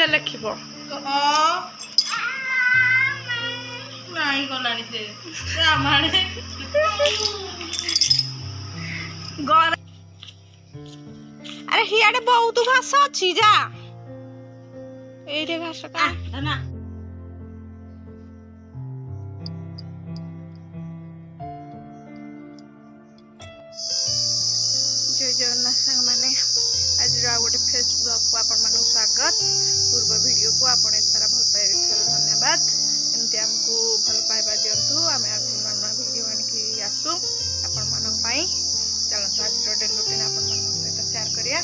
ନିଜେ ଲେଖିବ ନାଇଁ ଗଲାଣି ସେ ଆମଆଡେ ଆରେ ହିଆଡେ ବହୁତ ଘାସ ଅଛି ଯା ଏଇରେ ଘାସ କା ନା जय जगन्नाथ सांग मैंने आज आ गोटे फेस ब्लॉग को आपण मानक स्वागत पूर्व वीडियो को आपण सारा भल पाए धन्यवाद एमती हमको भल पाइबा दिंतु आम नुआ वीडियो आनिकी आसू आपण मानक पाई चलते आज डेली रूटीन आपण मानक सहित शेयर करिया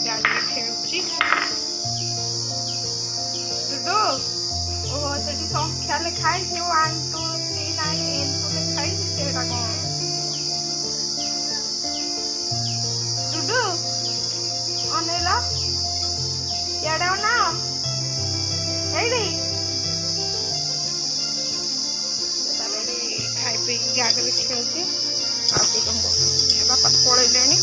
गाड़ी में खेलुची डुडू ओहो सेठी संख्या लिखाई 1 2 3 9 एंड को लिखाई सेटा कोन डुडू अनेला याडा ना एडी ताबेडी खाई पी गाड़ी में खेलुची आ के तुम बापा पळे लेनी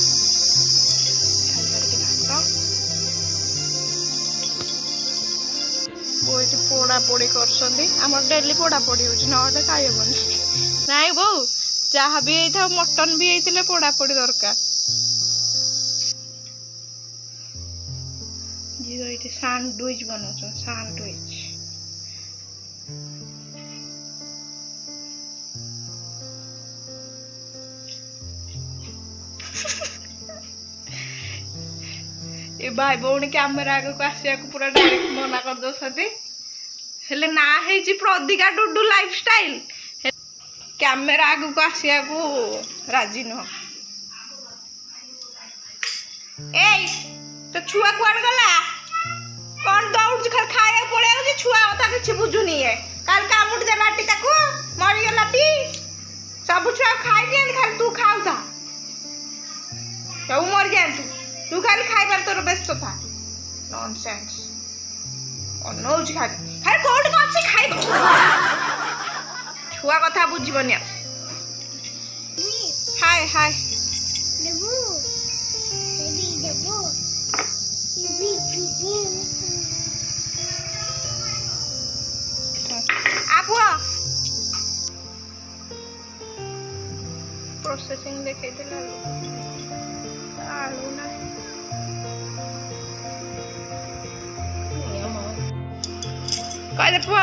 बोईटी पोड़ा पोड़ी कर डेली पोड़ा पोड़ी होते खाइबनी नाई बो जहाँ भी था मटन भी होते पोड़ा पोड़ी दरकार जी सैंडविच बनाऊ सैंडविच ए भाई भौणी कैमेरा आगे को आसिया को पूरा डायरेक्ट मना कर दो हेले ना हेची प्रदिका डुडू लाइफस्टाइल कैमेरा आगे को आसिया को राजी न ए तो छुआ कुआड़ गला कौन दौड़ खाली खाया पड़े आउची छुआ कथा किछि बुझुनी है काल कामुट दे लाटी ताको मरि गलाटी सब छुआ खाई के खाली तू खाऊ था तो मर जाए तू खाली खाइबार तोर व्यस्त था नॉनसेंस अनौज खाली खाली कोड कोन से खाइब छुआ कथा बुझिबनी हाय हाय देबो देबो आपो प्रोसेसिंग देखे दिला आलू ना कहले पो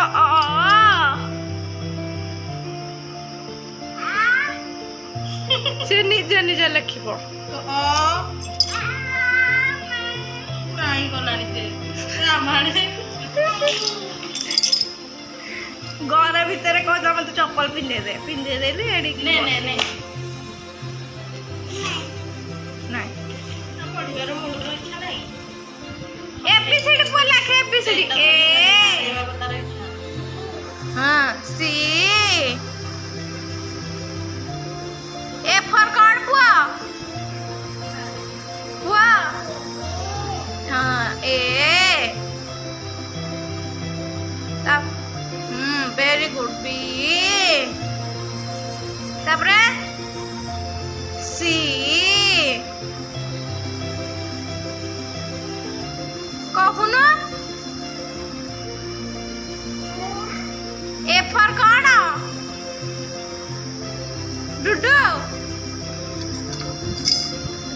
से निजे निजे लिखिब ନାଇଁ ଗଲାଣି ସେ ଆମଆଡେ घर भितर कहता मत चप्पल पिंधे देली एडी ନେ ନେ ନେ नहीं ପଢିବାର ମୋର ଇଚ୍ଛା ନାହିଁ एबीसीडी पर लिखे एबीसीडी ए ପଢିବାକୁ ତାର ଇଚ୍ଛା हां सी ए फॉर कौन पुआ पुआ हां ए तब वेरी गुड बी तापरे सी कहून ए फॉर कौन डुडू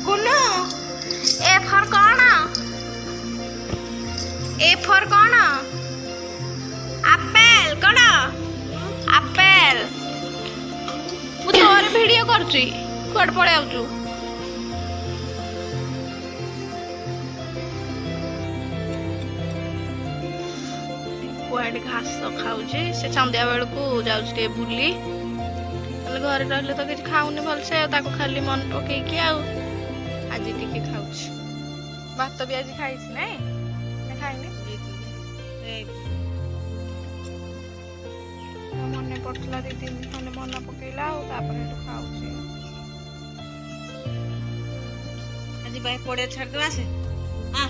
कुनु ए फॉर कौन ए फॉर कौन एप्पल कौन एप्पल मु तोर वीडियो करची कोड पळे आउचू कुआडे घास खाऊचे से संध्या बेल को जाऊचे बुली घर रहिले तो किसी खाऊनी भलसे खाली मन पकईकि आज टिके खाऊछ भात भी आज खाई खाइनी मन पड़ता दी तीन खंडे मन पकईला खाऊचे आज भाई पड़े छाड़ दो आसे हां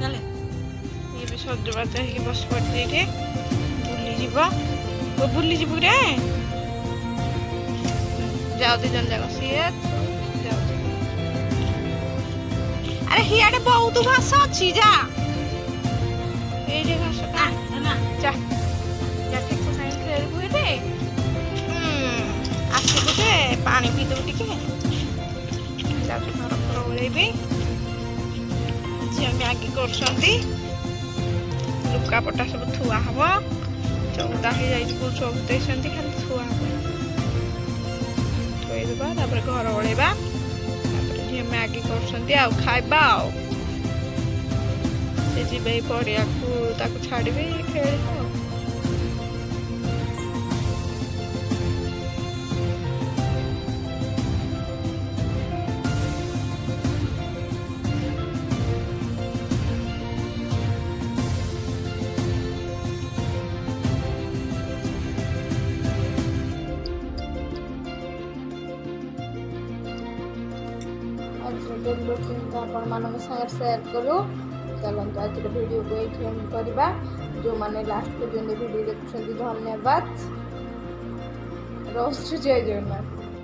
चले ये भी सजबाज हो बस पड़े बुली जीव वो बुली जीव रे जाओ दी जन जाओ सी अरे हियाडे बहुत घास ଅଛି ଯା ଏଇଠି ଘାସ ନା ନା ଯା ଯା ଠିକ ସାଙ୍ଗେ ଖେଳିବୁ ଏଠି ଆସିବୁ ଯେ ପାଣି ପିଇଦବୁ ଟିକେ ଯାଉଛି ଘର ଫର ଓଳେଇବି ଝିଅ ମ୍ୟାଗି କରୁଛନ୍ତି ଲୁଗାପଟା ସବୁ ଥୁଆ ହବ ଚଉଦା ହେଇଯାଇଛି କୋଉ ଚଉଦେଇଛନ୍ତି ଖାଲି ଥୁଆ ହବ ଥୋଇଦେବା ତାପରେ ଘର ଓଳେଇବା ତାପରେ ଝିଅ ମ୍ୟାଗି କରୁଛନ୍ତି ଆଉ ଖାଇବା ଆଉ ସେ ଯିବେ ପଡ଼ିଆକୁ ତାକୁ ଛାଡ଼ିବି ଖେଳିବ ଆଉ ଆପଣମାନଙ୍କ ସାଙ୍ଗରେ ସେୟାର କଲୁ ଚାଲନ୍ତୁ ଆଜିର ଭିଡ଼ିଓକୁ ଏଇଠି ଏଣ୍ଡ କରିବା ଯେଉଁମାନେ ଲାଷ୍ଟ ପର୍ଯ୍ୟନ୍ତ ଭିଡ଼ିଓ ଦେଖୁଛନ୍ତି ଧନ୍ୟବାଦ ରହୁଛୁ ଜୟ ଜଗନ୍ନାଥ।